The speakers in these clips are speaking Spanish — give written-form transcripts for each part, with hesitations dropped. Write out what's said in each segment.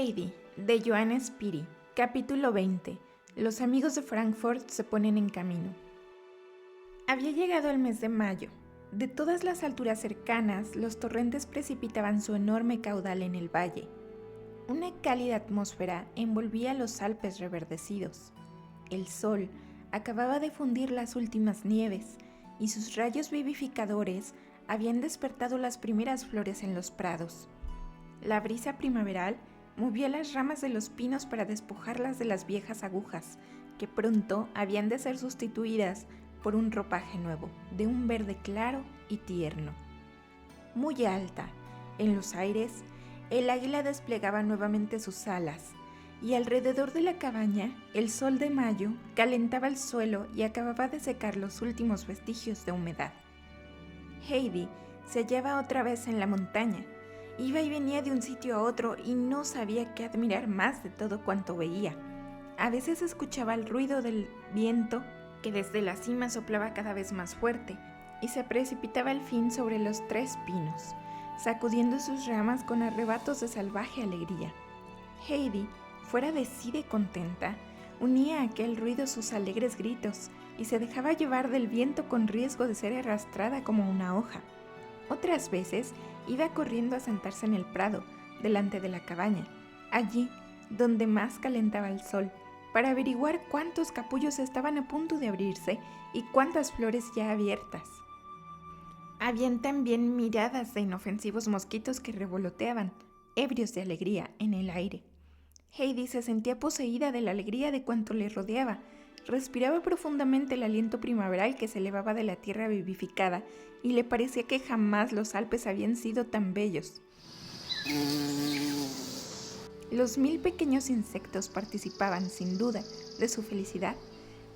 Heidi, de Johanna Spyri, capítulo 20. Los amigos de Frankfurt se ponen en camino. Había llegado el mes de mayo. De todas las alturas cercanas, los torrentes precipitaban su enorme caudal en el valle. Una cálida atmósfera envolvía los Alpes reverdecidos. El sol acababa de fundir las últimas nieves y sus rayos vivificadores habían despertado las primeras flores en los prados. La brisa primaveral movía las ramas de los pinos para despojarlas de las viejas agujas, que pronto habían de ser sustituidas por un ropaje nuevo, de un verde claro y tierno. Muy alta, en los aires, el águila desplegaba nuevamente sus alas, y alrededor de la cabaña, el sol de mayo calentaba el suelo y acababa de secar los últimos vestigios de humedad. Heidi se hallaba otra vez en la montaña. Iba y venía de un sitio a otro y no sabía qué admirar más de todo cuanto veía. A veces escuchaba el ruido del viento que desde la cima soplaba cada vez más fuerte y se precipitaba al fin sobre los 3 pinos, sacudiendo sus ramas con arrebatos de salvaje alegría. Heidi, fuera de sí de contenta, unía a aquel ruido sus alegres gritos y se dejaba llevar del viento con riesgo de ser arrastrada como una hoja. Otras veces iba corriendo a sentarse en el prado, delante de la cabaña, allí donde más calentaba el sol, para averiguar cuántos capullos estaban a punto de abrirse y cuántas flores ya abiertas. Habían también miradas de inofensivos mosquitos que revoloteaban, ebrios de alegría, en el aire. Heidi se sentía poseída de la alegría de cuanto le rodeaba. Respiraba profundamente el aliento primaveral que se elevaba de la tierra vivificada y le parecía que jamás los Alpes habían sido tan bellos. Los 1000 pequeños insectos participaban, sin duda, de su felicidad,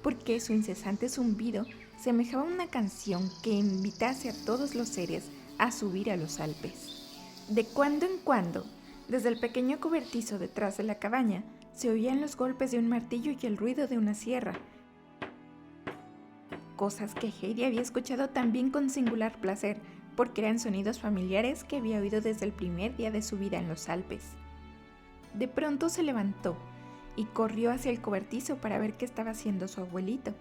porque su incesante zumbido semejaba una canción que invitase a todos los seres a subir a los Alpes. De cuando en cuando, desde el pequeño cobertizo detrás de la cabaña, se oían los golpes de un martillo y el ruido de una sierra, cosas que Heidi había escuchado también con singular placer, porque eran sonidos familiares que había oído desde el primer día de su vida en los Alpes. De pronto se levantó y corrió hacia el cobertizo para ver qué estaba haciendo su abuelito.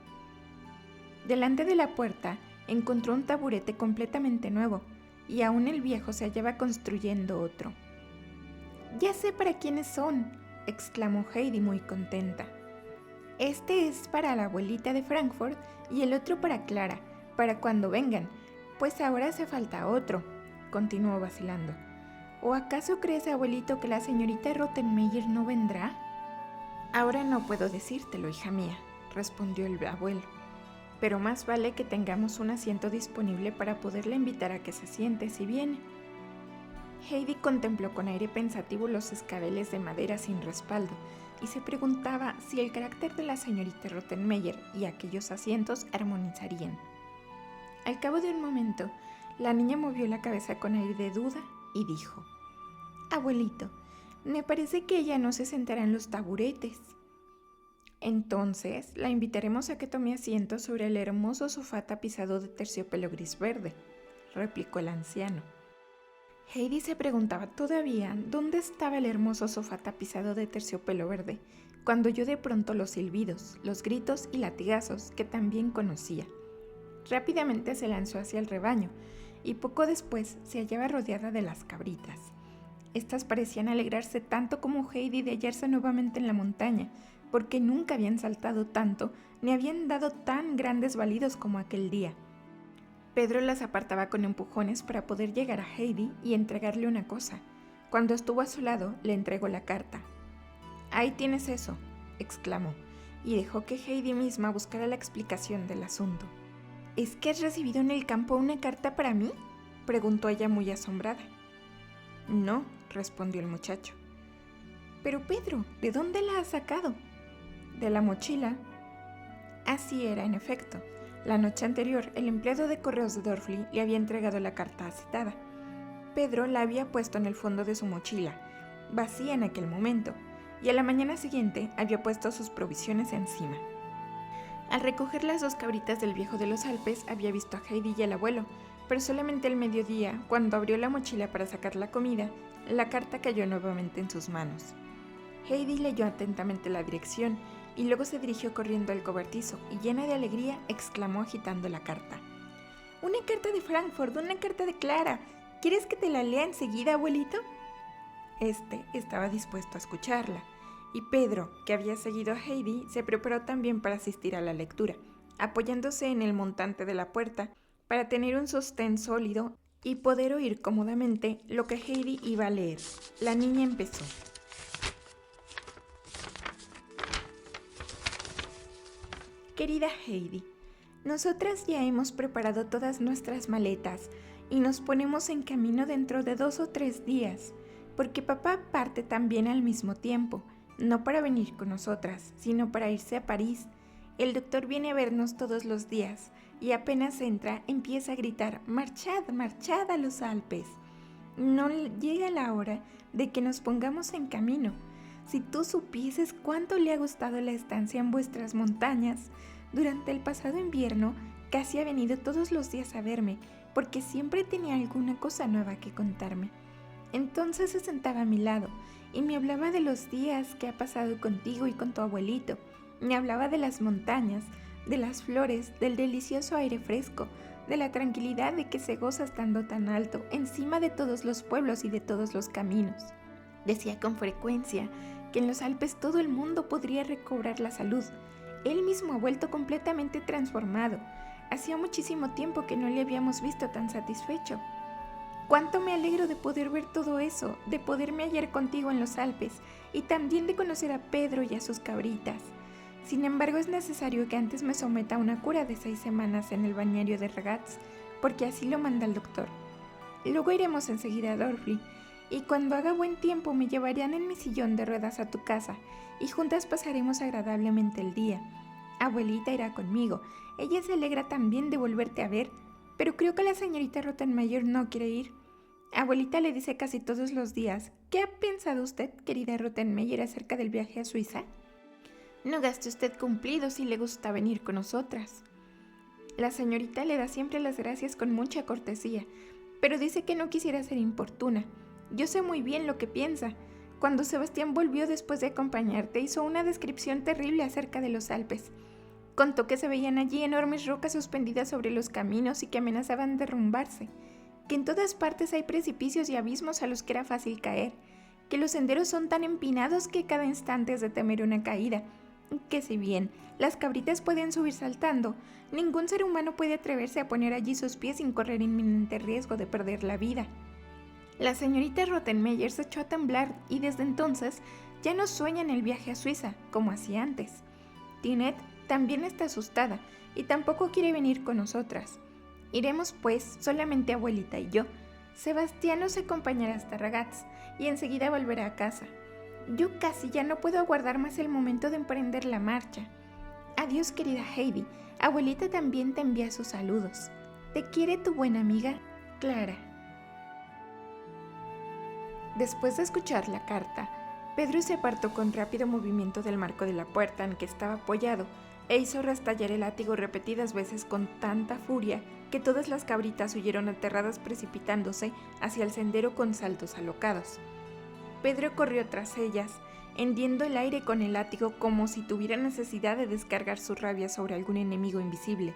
Delante de la puerta encontró un taburete completamente nuevo, y aún el viejo se hallaba construyendo otro. «Ya sé para quiénes son», exclamó Heidi muy contenta. «Este es para la abuelita de Frankfurt y el otro para Clara, para cuando vengan, pues ahora hace falta otro», continuó vacilando. «¿O acaso crees, abuelito, que la señorita Rottenmeier no vendrá?» «Ahora no puedo decírtelo, hija mía», respondió el abuelo, «pero más vale que tengamos un asiento disponible para poderla invitar a que se siente si viene». Heidi contempló con aire pensativo los escabeles de madera sin respaldo y se preguntaba si el carácter de la señorita Rottenmeier y aquellos asientos armonizarían. Al cabo de un momento, la niña movió la cabeza con aire de duda y dijo: «Abuelito, me parece que ella no se sentará en los taburetes». «Entonces la invitaremos a que tome asiento sobre el hermoso sofá tapizado de terciopelo gris verde», replicó el anciano. Heidi se preguntaba todavía dónde estaba el hermoso sofá tapizado de terciopelo verde, cuando oyó de pronto los silbidos, los gritos y latigazos que también conocía. Rápidamente se lanzó hacia el rebaño, y poco después se hallaba rodeada de las cabritas. Estas parecían alegrarse tanto como Heidi de hallarse nuevamente en la montaña, porque nunca habían saltado tanto ni habían dado tan grandes balidos como aquel día. Pedro las apartaba con empujones para poder llegar a Heidi y entregarle una cosa. Cuando estuvo a su lado, le entregó la carta. «Ahí tienes eso», exclamó, y dejó que Heidi misma buscara la explicación del asunto. «¿Es que has recibido en el campo una carta para mí?», preguntó ella muy asombrada. «No», respondió el muchacho. «Pero Pedro, ¿de dónde la has sacado?». «De la mochila». Así era, en efecto. La noche anterior, el empleado de correos de Dörfli le había entregado la carta citada. Pedro la había puesto en el fondo de su mochila, vacía en aquel momento, y a la mañana siguiente había puesto sus provisiones encima. Al recoger las 2 cabritas del viejo de los Alpes, había visto a Heidi y al abuelo, pero solamente al mediodía, cuando abrió la mochila para sacar la comida, la carta cayó nuevamente en sus manos. Heidi leyó atentamente la dirección y luego se dirigió corriendo al cobertizo y llena de alegría exclamó agitando la carta. ¡Una carta de Frankfurt! ¡Una carta de Clara! ¿Quieres que te la lea enseguida, abuelito? Este estaba dispuesto a escucharla, y Pedro, que había seguido a Heidi, se preparó también para asistir a la lectura, apoyándose en el montante de la puerta para tener un sostén sólido y poder oír cómodamente lo que Heidi iba a leer. La niña empezó. Querida Heidi, nosotras ya hemos preparado todas nuestras maletas y nos ponemos en camino dentro de 2 o 3 días, porque papá parte también al mismo tiempo, no para venir con nosotras, sino para irse a París. El doctor viene a vernos todos los días y apenas entra empieza a gritar «¡Marchad, marchad a los Alpes!». No llega la hora de que nos pongamos en camino. Si tú supieses cuánto le ha gustado la estancia en vuestras montañas, durante el pasado invierno casi ha venido todos los días a verme, porque siempre tenía alguna cosa nueva que contarme. Entonces se sentaba a mi lado y me hablaba de los días que ha pasado contigo y con tu abuelito. Me hablaba de las montañas, de las flores, del delicioso aire fresco, de la tranquilidad de que se goza estando tan alto, encima de todos los pueblos y de todos los caminos. Decía con frecuencia que en los Alpes todo el mundo podría recobrar la salud. Él mismo ha vuelto completamente transformado. Hacía muchísimo tiempo que no le habíamos visto tan satisfecho. Cuánto me alegro de poder ver todo eso, de poderme hallar contigo en los Alpes y también de conocer a Pedro y a sus cabritas. Sin embargo, es necesario que antes me someta a una cura de 6 semanas en el balneario de Ragaz, porque así lo manda el doctor. Luego iremos enseguida a Dorfli, y cuando haga buen tiempo me llevarán en mi sillón de ruedas a tu casa, y juntas pasaremos agradablemente el día. Abuelita irá conmigo, ella se alegra también de volverte a ver, pero creo que la señorita Rottenmeier no quiere ir. Abuelita le dice casi todos los días, ¿qué ha pensado usted, querida Rottenmeier, acerca del viaje a Suiza? No gaste usted cumplido si le gusta venir con nosotras. La señorita le da siempre las gracias con mucha cortesía, pero dice que no quisiera ser importuna. Yo sé muy bien lo que piensa. Cuando Sebastián volvió después de acompañarte, hizo una descripción terrible acerca de los Alpes. Contó que se veían allí enormes rocas suspendidas sobre los caminos y que amenazaban derrumbarse, que en todas partes hay precipicios y abismos a los que era fácil caer, que los senderos son tan empinados que cada instante es de temer una caída, que si bien las cabritas pueden subir saltando, ningún ser humano puede atreverse a poner allí sus pies sin correr inminente riesgo de perder la vida. La señorita Rottenmeier se echó a temblar y desde entonces ya no sueña en el viaje a Suiza, como hacía antes. Tinette también está asustada y tampoco quiere venir con nosotras. Iremos pues solamente abuelita y yo. Sebastián nos acompañará hasta Ragaz y enseguida volverá a casa. Yo casi ya no puedo aguardar más el momento de emprender la marcha. Adiós, querida Heidi. Abuelita también te envía sus saludos. Te quiere tu buena amiga, Clara. Después de escuchar la carta, Pedro se apartó con rápido movimiento del marco de la puerta en que estaba apoyado e hizo restallar el látigo repetidas veces con tanta furia que todas las cabritas huyeron aterradas precipitándose hacia el sendero con saltos alocados. Pedro corrió tras ellas, hendiendo el aire con el látigo como si tuviera necesidad de descargar su rabia sobre algún enemigo invisible.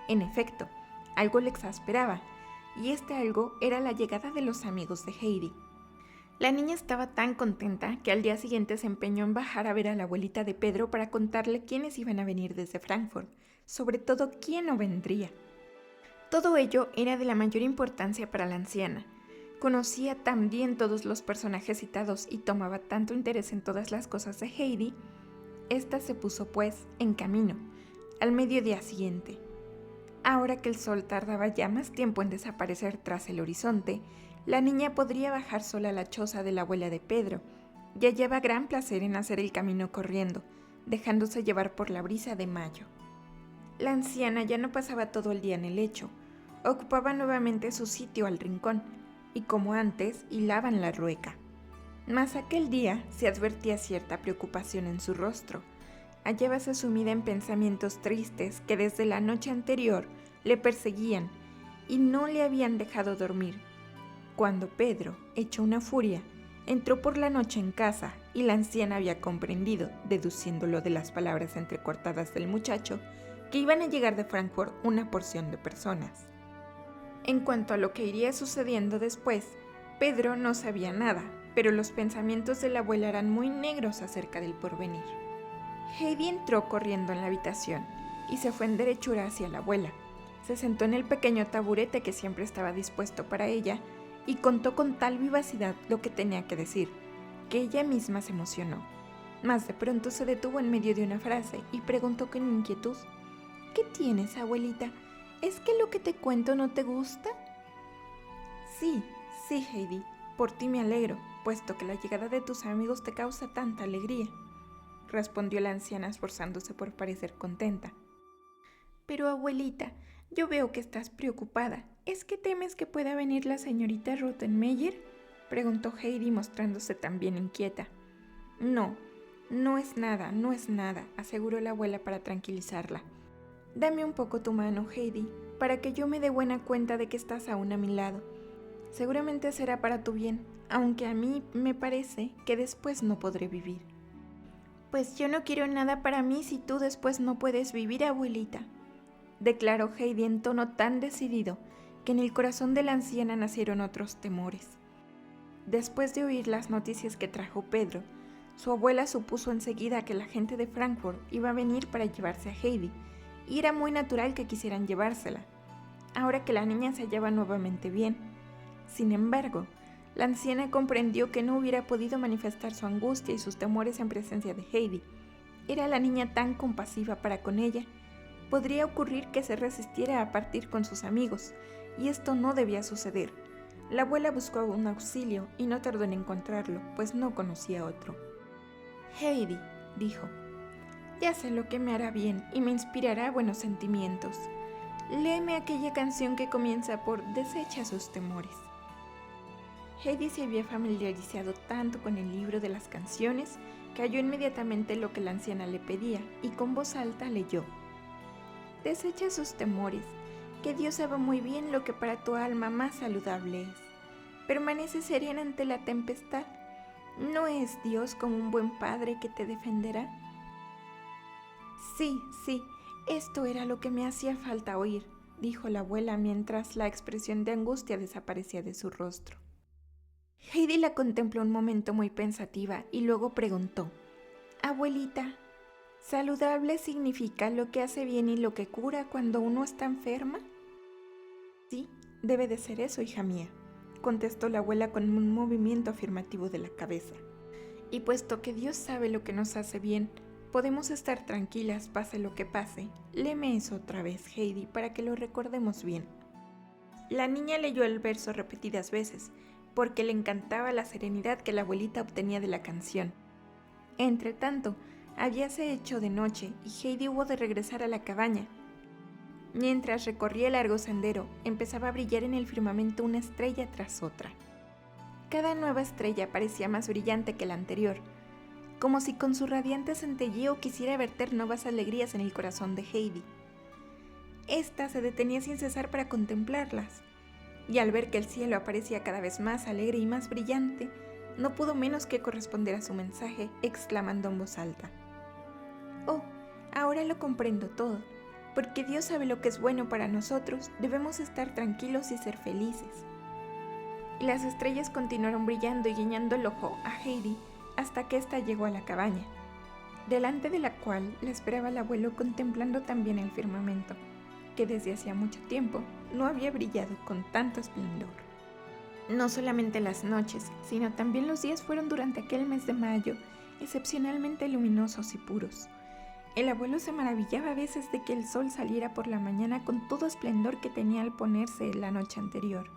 En efecto, algo le exasperaba, y este algo era la llegada de los amigos de Heidi. La niña estaba tan contenta que al día siguiente se empeñó en bajar a ver a la abuelita de Pedro para contarle quiénes iban a venir desde Frankfurt, sobre todo quién no vendría. Todo ello era de la mayor importancia para la anciana. Conocía tan bien todos los personajes citados y tomaba tanto interés en todas las cosas de Heidi. Esta se puso, pues, en camino, al mediodía siguiente. Ahora que el sol tardaba ya más tiempo en desaparecer tras el horizonte, la niña podría bajar sola a la choza de la abuela de Pedro, y hallaba gran placer en hacer el camino corriendo, dejándose llevar por la brisa de mayo. La anciana ya no pasaba todo el día en el lecho, ocupaba nuevamente su sitio al rincón, y como antes, hilaba en la rueca. Mas aquel día se advertía cierta preocupación en su rostro. Hallábase sumida en pensamientos tristes que desde la noche anterior le perseguían y no le habían dejado dormir. Cuando Pedro, hecho una furia, Entró por la noche en casa y la anciana había comprendido, deduciéndolo de las palabras entrecortadas del muchacho, que iban a llegar de Frankfurt una porción de personas. En cuanto a lo que iría sucediendo después, Pedro no sabía nada, pero los pensamientos de la abuela eran muy negros acerca del porvenir. Heidi entró corriendo en la habitación y se fue en derechura hacia la abuela. Se sentó en el pequeño taburete que siempre estaba dispuesto para ella y contó con tal vivacidad lo que tenía que decir, que ella misma se emocionó. Mas de pronto se detuvo en medio de una frase y preguntó con inquietud: ¿Qué tienes, abuelita? ¿Es que lo que te cuento no te gusta? Sí, Heidi, por ti me alegro, puesto que la llegada de tus amigos te causa tanta alegría, respondió la anciana esforzándose por parecer contenta. Pero abuelita, yo veo que estás preocupada. ¿Es que temes que pueda venir la señorita Rottenmeier?, preguntó Heidi mostrándose también inquieta. No es nada, aseguró la abuela para tranquilizarla. Dame un poco tu mano, Heidi, para que yo me dé buena cuenta de que estás aún a mi lado. Seguramente será para tu bien, aunque a mí me parece que después no podré vivir. Pues yo no quiero nada para mí si tú después no puedes vivir, abuelita, declaró Heidi en tono tan decidido que en el corazón de la anciana nacieron otros temores. Después de oír las noticias que trajo Pedro, su abuela supuso enseguida que la gente de Frankfurt iba a venir para llevarse a Heidi, y era muy natural que quisieran llevársela, ahora que la niña se hallaba nuevamente bien. Sin embargo, la anciana comprendió que no hubiera podido manifestar su angustia y sus temores en presencia de Heidi. Era la niña tan compasiva para con ella. Podría ocurrir que se resistiera a partir con sus amigos, y esto no debía suceder. La abuela buscó un auxilio y no tardó en encontrarlo, pues no conocía otro. Heidi, dijo, ya sé lo que me hará bien y me inspirará buenos sentimientos. Léeme aquella canción que comienza por desecha sus temores. Heidi se había familiarizado tanto con el libro de las canciones que halló inmediatamente lo que la anciana le pedía y con voz alta leyó: Desecha sus temores, que Dios sabe muy bien lo que para tu alma más saludable es. Permanece serena ante la tempestad. ¿No es Dios como un buen padre que te defenderá? Sí, esto era lo que me hacía falta oír, dijo la abuela mientras la expresión de angustia desaparecía de su rostro. Heidi la contempló un momento muy pensativa y luego preguntó: Abuelita, ¿saludable significa lo que hace bien y lo que cura cuando uno está enferma? Sí, debe de ser eso, hija mía, contestó la abuela con un movimiento afirmativo de la cabeza. Y puesto que Dios sabe lo que nos hace bien, podemos estar tranquilas pase lo que pase. Léeme eso otra vez, Heidi, para que lo recordemos bien. La niña leyó el verso repetidas veces, porque le encantaba la serenidad que la abuelita obtenía de la canción. Entretanto, habíase hecho de noche y Heidi hubo de regresar a la cabaña. Mientras recorría el largo sendero, empezaba a brillar en el firmamento una estrella tras otra. Cada nueva estrella parecía más brillante que la anterior, como si con su radiante centelleo quisiera verter nuevas alegrías en el corazón de Heidi. Esta se detenía sin cesar para contemplarlas, y al ver que el cielo aparecía cada vez más alegre y más brillante, no pudo menos que corresponder a su mensaje, exclamando en voz alta: Oh, ahora lo comprendo todo. Porque Dios sabe lo que es bueno para nosotros, debemos estar tranquilos y ser felices. Y las estrellas continuaron brillando y guiñando el ojo a Heidi hasta que ésta llegó a la cabaña, delante de la cual la esperaba el abuelo contemplando también el firmamento, que desde hacía mucho tiempo no había brillado con tanto esplendor. No solamente las noches, sino también los días fueron durante aquel mes de mayo excepcionalmente luminosos y puros. El abuelo se maravillaba a veces de que el sol saliera por la mañana con todo esplendor que tenía al ponerse la noche anterior,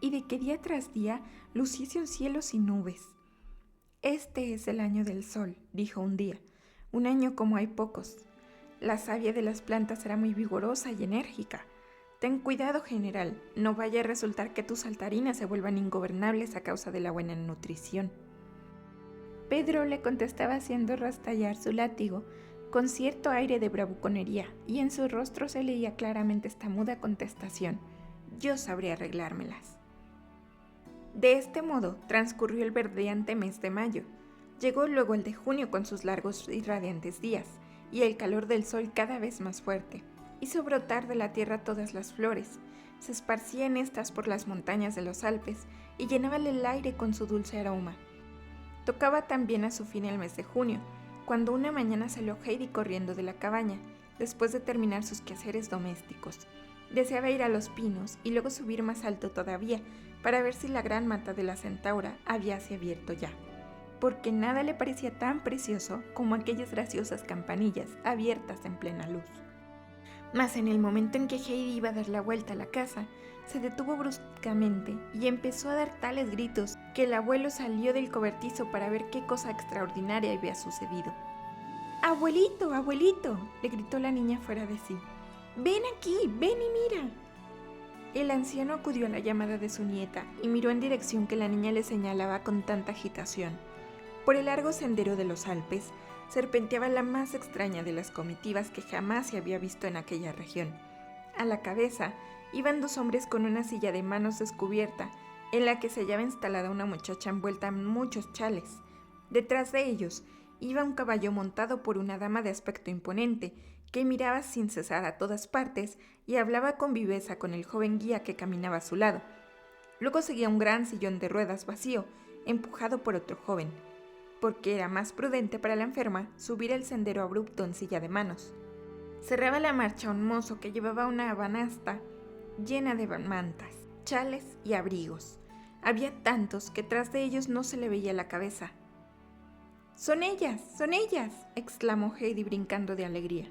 y de que día tras día luciese un cielo sin nubes. Este es el año del sol, dijo un día, un año como hay pocos. La savia de las plantas será muy vigorosa y enérgica. Ten cuidado, general, no vaya a resultar que tus saltarinas se vuelvan ingobernables a causa de la buena nutrición. Pedro le contestaba haciendo rastallar su látigo con cierto aire de bravuconería, y en su rostro se leía claramente esta muda contestación: yo sabré arreglármelas. De este modo transcurrió el verdeante mes de mayo. Llegó luego el de junio con sus largos y radiantes días, y el calor del sol cada vez más fuerte. Hizo brotar de la tierra todas las flores, se esparcían estas por las montañas de los Alpes y llenaban el aire con su dulce aroma. Tocaba también a su fin el mes de junio, cuando una mañana salió Heidi corriendo de la cabaña, después de terminar sus quehaceres domésticos. Deseaba ir a los pinos y luego subir más alto todavía para ver si la gran mata de la centaura habíase abierto ya, porque nada le parecía tan precioso como aquellas graciosas campanillas abiertas en plena luz. Mas en el momento en que Heidi iba a dar la vuelta a la casa, se detuvo bruscamente y empezó a dar tales gritos que el abuelo salió del cobertizo para ver qué cosa extraordinaria había sucedido. ¡Abuelito, abuelito!, le gritó la niña fuera de sí. ¡Ven aquí, ven y mira! El anciano acudió a la llamada de su nieta y miró en dirección que la niña le señalaba con tanta agitación. Por el largo sendero de los Alpes serpenteaba la más extraña de las comitivas que jamás se había visto en aquella región. A la cabeza iban dos hombres con una silla de manos descubierta, en la que se hallaba instalada una muchacha envuelta en muchos chales. Detrás de ellos iba un caballo montado por una dama de aspecto imponente, que miraba sin cesar a todas partes y hablaba con viveza con el joven guía que caminaba a su lado. Luego seguía un gran sillón de ruedas vacío, empujado por otro joven, porque era más prudente para la enferma subir el sendero abrupto en silla de manos. Cerraba la marcha un mozo que llevaba una banasta llena de mantas, chales y abrigos. Había tantos que tras de ellos no se le veía la cabeza. ¡Son ellas! ¡Son ellas!, exclamó Heidi brincando de alegría.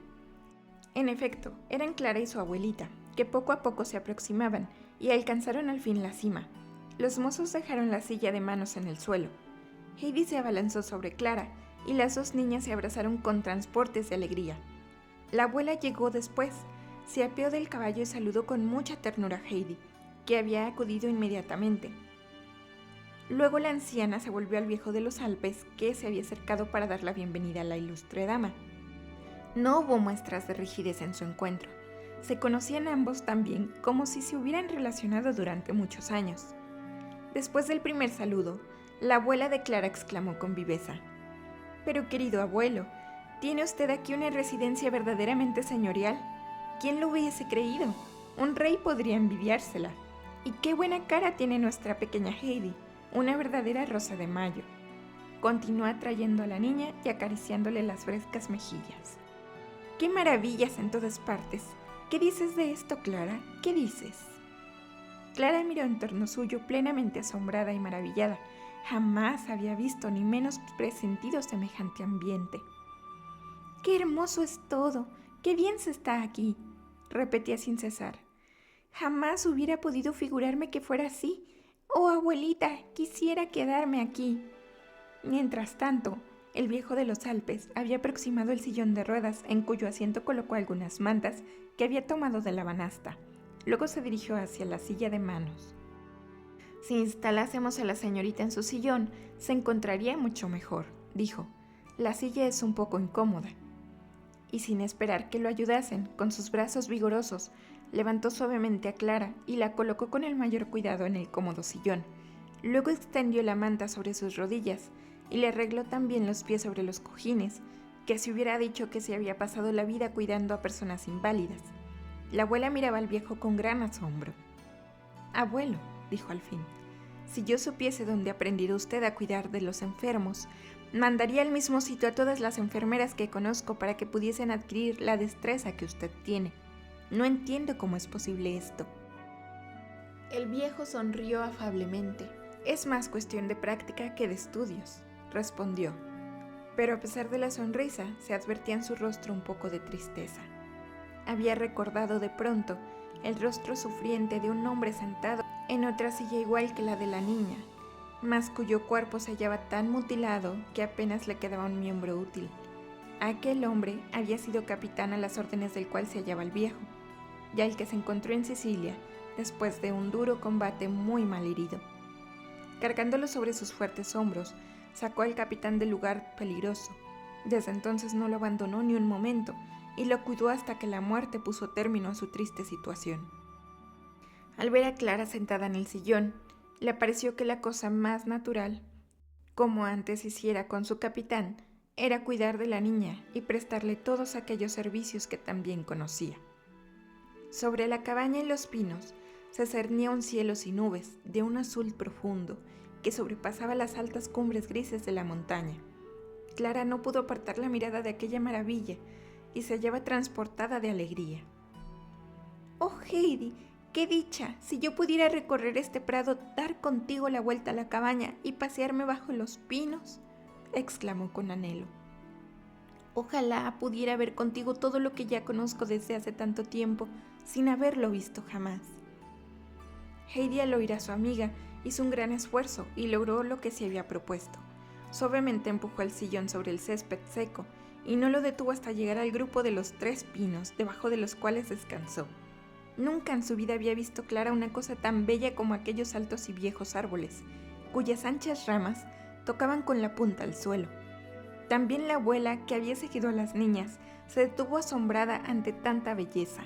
En efecto, eran Clara y su abuelita, que poco a poco se aproximaban y alcanzaron al fin la cima. Los mozos dejaron la silla de manos en el suelo. Heidi se abalanzó sobre Clara y las dos niñas se abrazaron con transportes de alegría. La abuela llegó después, se apeó del caballo y saludó con mucha ternura a Heidi, que había acudido inmediatamente. Luego la anciana se volvió al viejo de los Alpes, que se había acercado para dar la bienvenida a la ilustre dama. No hubo muestras de rigidez en su encuentro. Se conocían ambos tan bien como si se hubieran relacionado durante muchos años. Después del primer saludo, la abuela de Clara exclamó con viveza: «Pero querido abuelo, tiene usted aquí una residencia verdaderamente señorial. ¿Quién lo hubiese creído? Un rey podría envidiársela. Y qué buena cara tiene nuestra pequeña Heidi, una verdadera rosa de mayo». Continuó atrayendo a la niña y acariciándole las frescas mejillas. ¡Qué maravillas en todas partes! ¿Qué dices de esto, Clara? ¿Qué dices? Clara miró en torno suyo plenamente asombrada y maravillada. Jamás había visto ni menos presentido semejante ambiente. ¡Qué hermoso es todo! ¡Qué bien se está aquí!, repetía sin cesar. Jamás hubiera podido figurarme que fuera así. ¡Oh, abuelita, quisiera quedarme aquí! Mientras tanto, el viejo de los Alpes había aproximado el sillón de ruedas en cuyo asiento colocó algunas mantas que había tomado de la banasta. Luego se dirigió hacia la silla de manos. «Si instalásemos a la señorita en su sillón, se encontraría mucho mejor», dijo. «La silla es un poco incómoda». Y sin esperar que lo ayudasen, con sus brazos vigorosos, levantó suavemente a Clara y la colocó con el mayor cuidado en el cómodo sillón. Luego extendió la manta sobre sus rodillas y le arregló también los pies sobre los cojines, que se hubiera dicho que se había pasado la vida cuidando a personas inválidas. La abuela miraba al viejo con gran asombro. «Abuelo», dijo al fin, «si yo supiese dónde ha aprendido usted a cuidar de los enfermos, mandaría al mismo sitio a todas las enfermeras que conozco para que pudiesen adquirir la destreza que usted tiene. No entiendo cómo es posible esto». El viejo sonrió afablemente. «Es más cuestión de práctica que de estudios», respondió. Pero a pesar de la sonrisa, se advertía en su rostro un poco de tristeza. Había recordado de pronto el rostro sufriente de un hombre sentado en otra silla igual que la de la niña, mas cuyo cuerpo se hallaba tan mutilado que apenas le quedaba un miembro útil. Aquel hombre había sido capitán a las órdenes del cual se hallaba el viejo, y al que se encontró en Sicilia después de un duro combate muy mal herido. Cargándolo sobre sus fuertes hombros, sacó al capitán del lugar peligroso. Desde entonces no lo abandonó ni un momento y lo cuidó hasta que la muerte puso término a su triste situación. Al ver a Clara sentada en el sillón, Le pareció que la cosa más natural, como antes hiciera con su capitán, era cuidar de la niña y prestarle todos aquellos servicios que también conocía. Sobre la cabaña y los pinos se cernía un cielo sin nubes, de un azul profundo, que sobrepasaba las altas cumbres grises de la montaña. Clara no pudo apartar la mirada de aquella maravilla y se hallaba transportada de alegría. «Oh, Heidi, qué dicha! Si yo pudiera recorrer este prado, dar contigo la vuelta a la cabaña y pasearme bajo los pinos», exclamó con anhelo. «Ojalá pudiera ver contigo todo lo que ya conozco desde hace tanto tiempo, sin haberlo visto jamás». Heidi, al oír a su amiga, hizo un gran esfuerzo y logró lo que se había propuesto. Suavemente empujó el sillón sobre el césped seco y no lo detuvo hasta llegar al grupo de los 3 pinos, debajo de los cuales descansó. Nunca en su vida había visto Clara una cosa tan bella como aquellos altos y viejos árboles, cuyas anchas ramas tocaban con la punta al suelo. También la abuela, que había seguido a las niñas, se detuvo asombrada ante tanta belleza.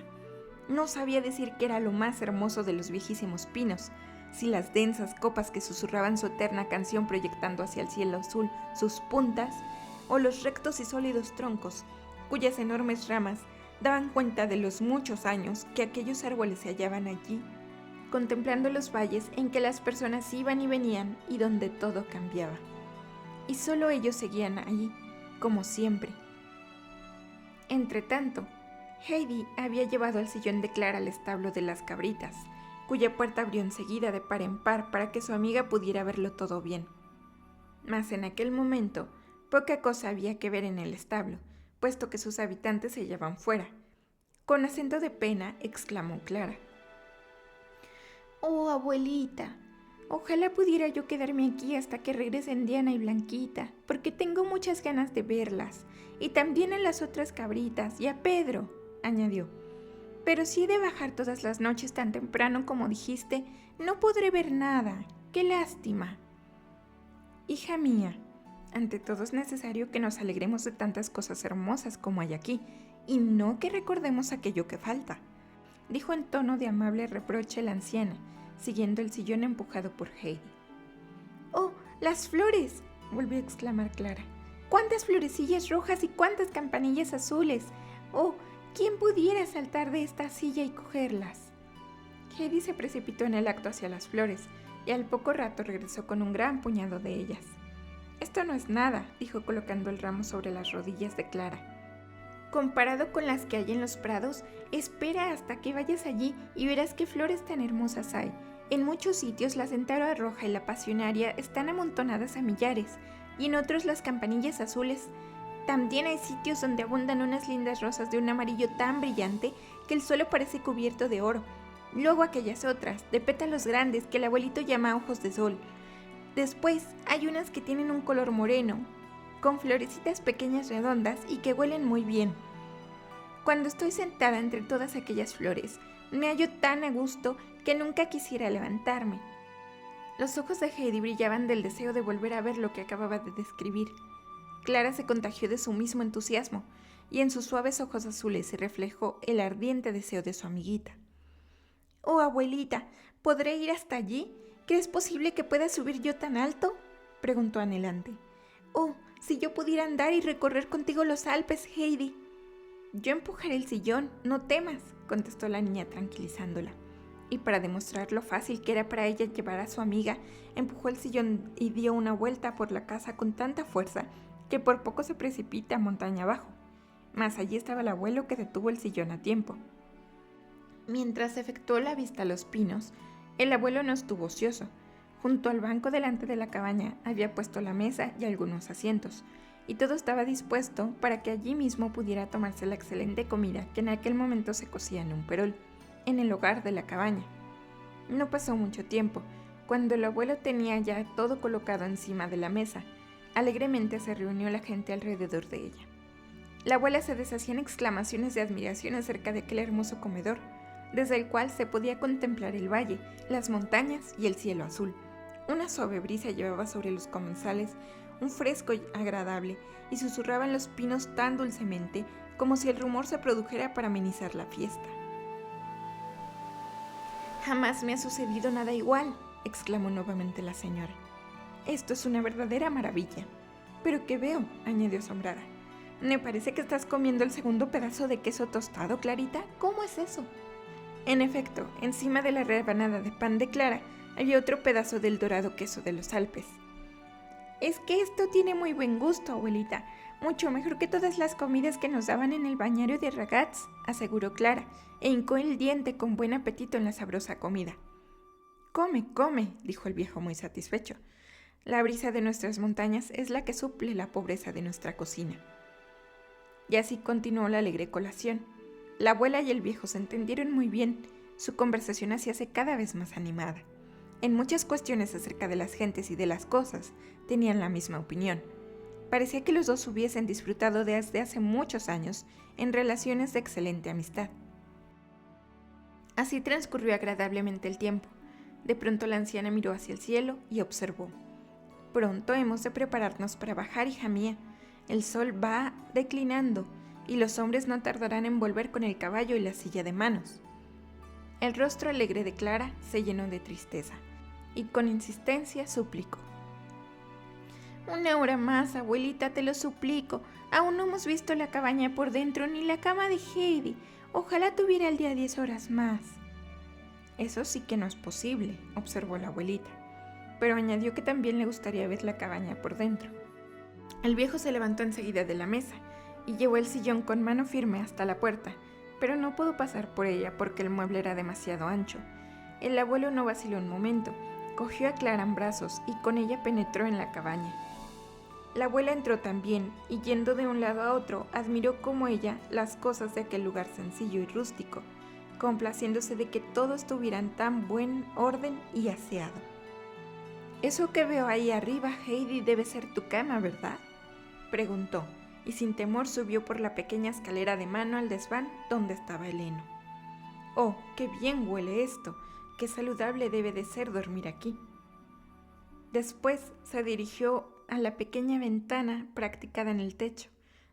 No sabía decir qué era lo más hermoso de los viejísimos pinos, si las densas copas que susurraban su eterna canción proyectando hacia el cielo azul sus puntas, o los rectos y sólidos troncos, cuyas enormes ramas daban cuenta de los muchos años que aquellos árboles se hallaban allí, contemplando los valles en que las personas iban y venían y donde todo cambiaba. Y solo ellos seguían allí, como siempre. Entretanto, Heidi había llevado el sillón de Clara al establo de las cabritas, cuya puerta abrió enseguida de par en par para que su amiga pudiera verlo todo bien. Mas en aquel momento, poca cosa había que ver en el establo, puesto que sus habitantes se hallaban fuera. Con acento de pena, exclamó Clara: «Oh, abuelita, ojalá pudiera yo quedarme aquí hasta que regresen Diana y Blanquita, porque tengo muchas ganas de verlas, y también a las otras cabritas, y a Pedro», añadió. «Pero si he de bajar todas las noches tan temprano como dijiste, no podré ver nada. ¡Qué lástima!». «Hija mía, ante todo es necesario que nos alegremos de tantas cosas hermosas como hay aquí, y no que recordemos aquello que falta», dijo en tono de amable reproche la anciana, siguiendo el sillón empujado por Heidi. «¡Oh, las flores!», volvió a exclamar Clara. «¡Cuántas florecillas rojas y cuántas campanillas azules! ¡Oh, quién pudiera saltar de esta silla y cogerlas!». Heidi se precipitó en el acto hacia las flores, y al poco rato regresó con un gran puñado de ellas. «Esto no es nada», dijo colocando el ramo sobre las rodillas de Clara. «Comparado con las que hay en los prados, espera hasta que vayas allí y verás qué flores tan hermosas hay. En muchos sitios la centaurea roja y la pasionaria están amontonadas a millares, y en otros las campanillas azules. También hay sitios donde abundan unas lindas rosas de un amarillo tan brillante que el suelo parece cubierto de oro. Luego aquellas otras, de pétalos grandes, que el abuelito llama ojos de sol. Después hay unas que tienen un color moreno, con florecitas pequeñas redondas y que huelen muy bien. Cuando estoy sentada entre todas aquellas flores, me hallo tan a gusto que nunca quisiera levantarme». Los ojos de Heidi brillaban del deseo de volver a ver lo que acababa de describir. Clara se contagió de su mismo entusiasmo, y en sus suaves ojos azules se reflejó el ardiente deseo de su amiguita. «Oh, abuelita, ¿podré ir hasta allí? ¿Crees posible que pueda subir yo tan alto?», preguntó anhelante. «Oh, si yo pudiera andar y recorrer contigo los Alpes, Heidi». «Yo empujaré el sillón, no temas», contestó la niña tranquilizándola. Y para demostrar lo fácil que era para ella llevar a su amiga, empujó el sillón y dio una vuelta por la casa con tanta fuerza que por poco se precipita montaña abajo. Mas allí estaba el abuelo, que detuvo el sillón a tiempo. Mientras efectuó la vista a los pinos, el abuelo no estuvo ocioso. Junto al banco delante de la cabaña había puesto la mesa y algunos asientos, y todo estaba dispuesto para que allí mismo pudiera tomarse la excelente comida que en aquel momento se cocía en un perol, en el hogar de la cabaña. No pasó mucho tiempo, cuando el abuelo tenía ya todo colocado encima de la mesa. Alegremente se reunió la gente alrededor de ella. La abuela se deshacía en exclamaciones de admiración acerca de aquel hermoso comedor, desde el cual se podía contemplar el valle, las montañas y el cielo azul. Una suave brisa llevaba sobre los comensales un fresco agradable y susurraban los pinos tan dulcemente como si el rumor se produjera para amenizar la fiesta. «Jamás me ha sucedido nada igual», exclamó nuevamente la señora. Esto es una verdadera maravilla. ¿Pero qué veo?, añadió asombrada. Me parece que estás comiendo el segundo pedazo de queso tostado, Clarita. ¿Cómo es eso? En efecto, encima de la rebanada de pan de Clara había otro pedazo del dorado queso de los Alpes. Es que esto tiene muy buen gusto, abuelita. Mucho mejor que todas las comidas que nos daban en el bañario de Ragaz, aseguró Clara, e hincó el diente con buen apetito en la sabrosa comida. Come, come, dijo el viejo muy satisfecho. La brisa de nuestras montañas es la que suple la pobreza de nuestra cocina. Y así continuó la alegre colación. La abuela y el viejo se entendieron muy bien. Su conversación hacíase cada vez más animada. En muchas cuestiones acerca de las gentes y de las cosas, tenían la misma opinión. Parecía que los dos hubiesen disfrutado desde hace muchos años en relaciones de excelente amistad. Así transcurrió agradablemente el tiempo. De pronto la anciana miró hacia el cielo y observó. Pronto hemos de prepararnos para bajar, hija mía. El sol va declinando y los hombres no tardarán en volver con el caballo y la silla de manos. El rostro alegre de Clara se llenó de tristeza y con insistencia suplicó. Una hora más, abuelita, te lo suplico. Aún no hemos visto la cabaña por dentro ni la cama de Heidi. Ojalá tuviera el día 10 horas más. Eso sí que no es posible, observó la abuelita, pero añadió que también le gustaría ver la cabaña por dentro. El viejo se levantó enseguida de la mesa y llevó el sillón con mano firme hasta la puerta, pero no pudo pasar por ella porque el mueble era demasiado ancho. El abuelo no vaciló un momento, cogió a Clara en brazos y con ella penetró en la cabaña. La abuela entró también y yendo de un lado a otro admiró como ella las cosas de aquel lugar sencillo y rústico, complaciéndose de que todo estuviera en tan buen orden y aseado. «Eso que veo ahí arriba, Heidi, debe ser tu cama, ¿verdad?», preguntó, y sin temor subió por la pequeña escalera de mano al desván donde estaba el heno. «Oh, qué bien huele esto, qué saludable debe de ser dormir aquí». Después se dirigió a la pequeña ventana practicada en el techo.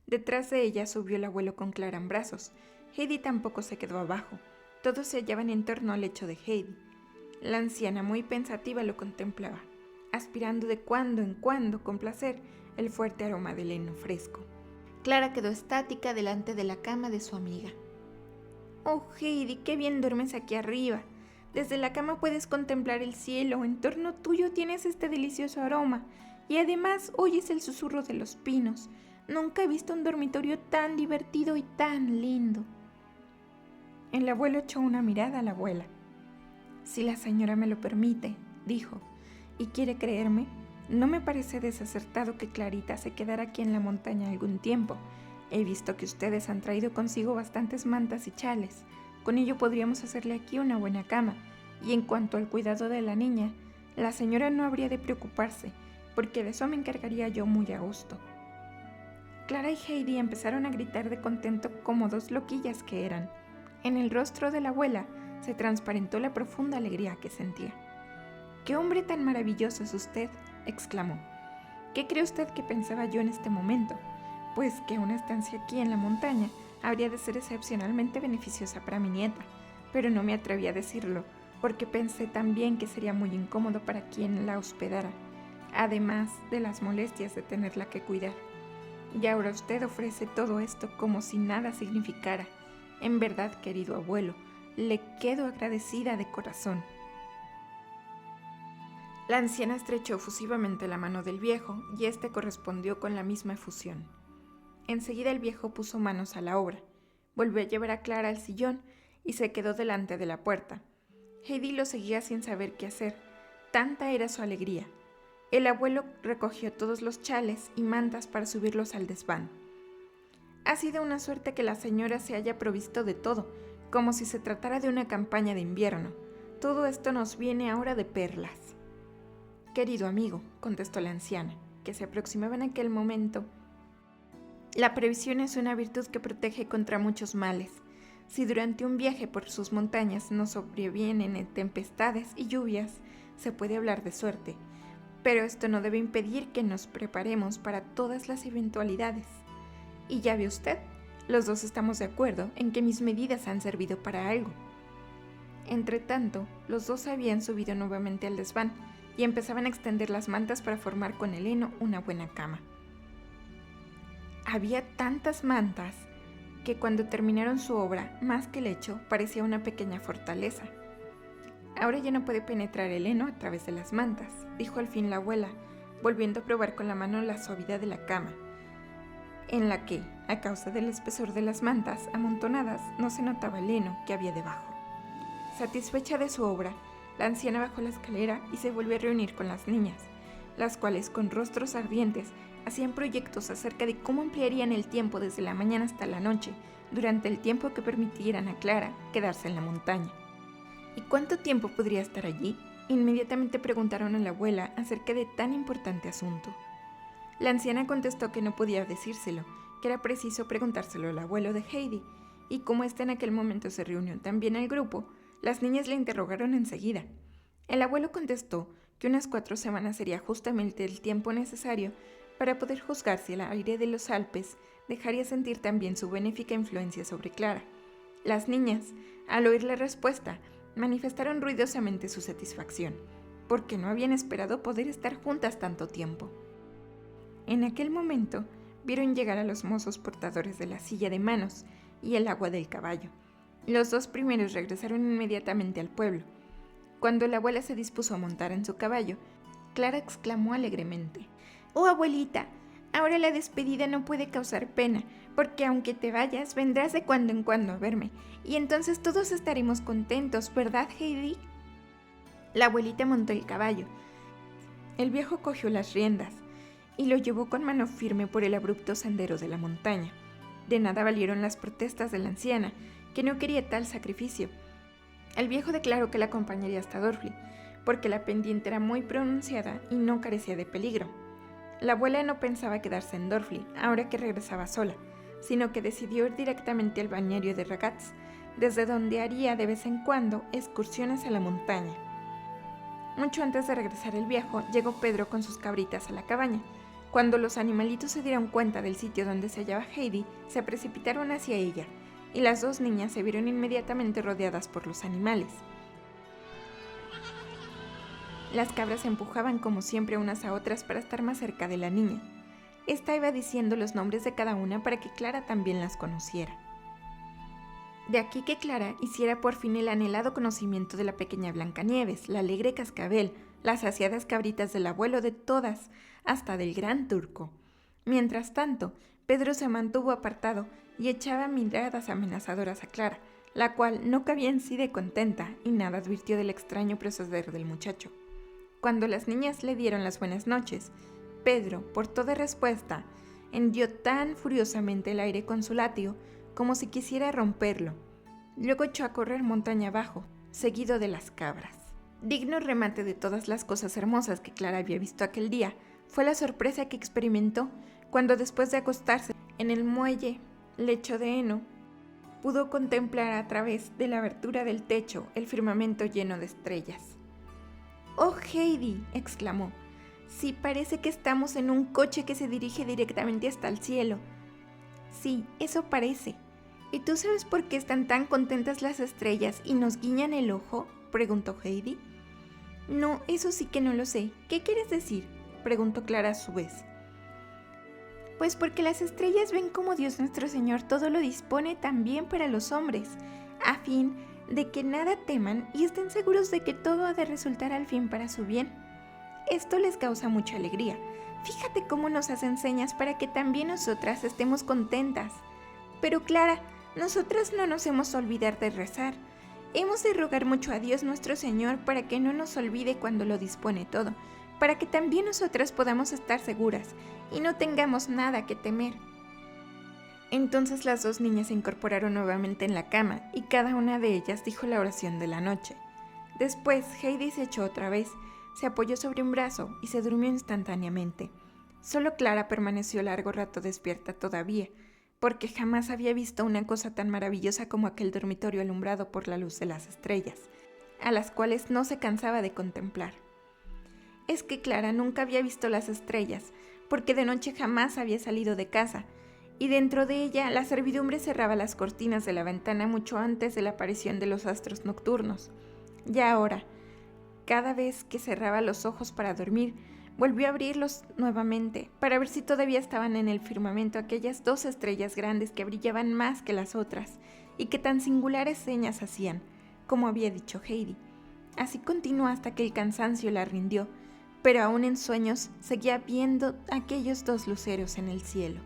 Detrás de ella subió el abuelo con Clara en brazos. Heidi tampoco se quedó abajo. Todos se hallaban en torno al lecho de Heidi. La anciana, muy pensativa, lo contemplaba, aspirando de cuando en cuando con placer el fuerte aroma del heno fresco. Clara quedó estática delante de la cama de su amiga. «Oh, Heidi, qué bien duermes aquí arriba. Desde la cama puedes contemplar el cielo, en torno tuyo tienes este delicioso aroma, y además oyes el susurro de los pinos. Nunca he visto un dormitorio tan divertido y tan lindo». El abuelo echó una mirada a la abuela. «Si la señora me lo permite», dijo, «y quiere creerme, no me parece desacertado que Clarita se quedara aquí en la montaña algún tiempo. He visto que ustedes han traído consigo bastantes mantas y chales. Con ello podríamos hacerle aquí una buena cama, y en cuanto al cuidado de la niña, la señora no habría de preocuparse, porque de eso me encargaría yo muy a gusto». Clara y Heidi empezaron a gritar de contento como dos loquillas que eran. En el rostro de la abuela se transparentó la profunda alegría que sentía. «¡Qué hombre tan maravilloso es usted!», exclamó. «¿Qué cree usted que pensaba yo en este momento? Pues que una estancia aquí en la montaña habría de ser excepcionalmente beneficiosa para mi nieta, pero no me atreví a decirlo, porque pensé también que sería muy incómodo para quien la hospedara, además de las molestias de tenerla que cuidar. Y ahora usted ofrece todo esto como si nada significara. En verdad, querido abuelo, le quedo agradecida de corazón». La anciana estrechó efusivamente la mano del viejo y éste correspondió con la misma efusión. Enseguida el viejo puso manos a la obra, volvió a llevar a Clara al sillón y se quedó delante de la puerta. Heidi lo seguía sin saber qué hacer, tanta era su alegría. El abuelo recogió todos los chales y mantas para subirlos al desván. «Ha sido una suerte que la señora se haya provisto de todo, como si se tratara de una campaña de invierno. Todo esto nos viene ahora de perlas». «Querido amigo», contestó la anciana, que se aproximaba en aquel momento, «la previsión es una virtud que protege contra muchos males. Si durante un viaje por sus montañas nos sobrevienen tempestades y lluvias, se puede hablar de suerte, pero esto no debe impedir que nos preparemos para todas las eventualidades. Y ya ve usted, los dos estamos de acuerdo en que mis medidas han servido para algo». Entretanto, los dos habían subido nuevamente al desván y empezaban a extender las mantas para formar con el heno una buena cama. Había tantas mantas que cuando terminaron su obra, más que lecho, parecía una pequeña fortaleza. Ahora ya no puede penetrar el heno a través de las mantas, dijo al fin la abuela, volviendo a probar con la mano la suavidad de la cama, en la que, a causa del espesor de las mantas amontonadas, no se notaba el heno que había debajo. Satisfecha de su obra, la anciana bajó la escalera y se volvió a reunir con las niñas, las cuales, con rostros ardientes, hacían proyectos acerca de cómo emplearían el tiempo desde la mañana hasta la noche, durante el tiempo que permitieran a Clara quedarse en la montaña. ¿Y cuánto tiempo podría estar allí? Inmediatamente preguntaron a la abuela acerca de tan importante asunto. La anciana contestó que no podía decírselo, que era preciso preguntárselo al abuelo de Heidi, y como éste en aquel momento se reunió también el grupo, las niñas le interrogaron enseguida. El abuelo contestó que unas 4 semanas sería justamente el tiempo necesario para poder juzgar si el aire de los Alpes dejaría sentir también su benéfica influencia sobre Clara. Las niñas, al oír la respuesta, manifestaron ruidosamente su satisfacción, porque no habían esperado poder estar juntas tanto tiempo. En aquel momento, vieron llegar a los mozos portadores de la silla de manos y el agua del caballo. Los 2 primeros regresaron inmediatamente al pueblo. Cuando la abuela se dispuso a montar en su caballo, Clara exclamó alegremente: «Oh, abuelita, ahora la despedida no puede causar pena, porque aunque te vayas, vendrás de cuando en cuando a verme, y entonces todos estaremos contentos, ¿verdad, Heidi?». La abuelita montó el caballo. El viejo cogió las riendas y lo llevó con mano firme por el abrupto sendero de la montaña. De nada valieron las protestas de la anciana, que no quería tal sacrificio. El viejo declaró que la acompañaría hasta Dorfli, porque la pendiente era muy pronunciada y no carecía de peligro. La abuela no pensaba quedarse en Dorfli, ahora que regresaba sola, sino que decidió ir directamente al balneario de Ragaz, desde donde haría de vez en cuando excursiones a la montaña. Mucho antes de regresar el viejo, llegó Pedro con sus cabritas a la cabaña. Cuando los animalitos se dieron cuenta del sitio donde se hallaba Heidi, se precipitaron hacia ella, y las 2 niñas se vieron inmediatamente rodeadas por los animales. Las cabras se empujaban como siempre unas a otras para estar más cerca de la niña. Esta iba diciendo los nombres de cada una para que Clara también las conociera. De aquí que Clara hiciera por fin el anhelado conocimiento de la pequeña Blancanieves, la alegre Cascabel, las saciadas cabritas del abuelo de todas, hasta del gran Turco. Mientras tanto, Pedro se mantuvo apartado y echaba miradas amenazadoras a Clara, la cual no cabía en sí de contenta y nada advirtió del extraño proceder del muchacho. Cuando las niñas le dieron las buenas noches, Pedro, por toda respuesta, hendió tan furiosamente el aire con su látigo como si quisiera romperlo. Luego echó a correr montaña abajo, seguido de las cabras. Digno remate de todas las cosas hermosas que Clara había visto aquel día fue la sorpresa que experimentó cuando, después de acostarse en el muelle lecho de heno, pudo contemplar a través de la abertura del techo el firmamento lleno de estrellas. «¡Oh, Heidi!», exclamó. «Sí, parece que estamos en un coche que se dirige directamente hasta el cielo». «Sí, eso parece. ¿Y tú sabes por qué están tan contentas las estrellas y nos guiñan el ojo?», preguntó Heidi. «No, eso sí que no lo sé. ¿Qué quieres decir?», preguntó Clara a su vez. «Pues porque las estrellas ven cómo Dios nuestro Señor todo lo dispone también para los hombres, a fin de que nada teman y estén seguros de que todo ha de resultar al fin para su bien. Esto les causa mucha alegría. Fíjate cómo nos hacen señas para que también nosotras estemos contentas. Pero Clara, nosotras no nos hemos de olvidar de rezar. Hemos de rogar mucho a Dios nuestro Señor para que no nos olvide cuando lo dispone todo, para que también nosotras podamos estar seguras y no tengamos nada que temer». Entonces las 2 niñas se incorporaron nuevamente en la cama y cada una de ellas dijo la oración de la noche. Después Heidi se echó otra vez, se apoyó sobre un brazo y se durmió instantáneamente. Solo Clara permaneció largo rato despierta todavía, porque jamás había visto una cosa tan maravillosa como aquel dormitorio alumbrado por la luz de las estrellas, a las cuales no se cansaba de contemplar. Es que Clara nunca había visto las estrellas, porque de noche jamás había salido de casa, y dentro de ella la servidumbre cerraba las cortinas de la ventana mucho antes de la aparición de los astros nocturnos. Y ahora, cada vez que cerraba los ojos para dormir, volvió a abrirlos nuevamente para ver si todavía estaban en el firmamento aquellas 2 estrellas grandes que brillaban más que las otras y que tan singulares señas hacían, como había dicho Heidi. Así continuó hasta que el cansancio la rindió, pero aún en sueños seguía viendo aquellos 2 luceros en el cielo.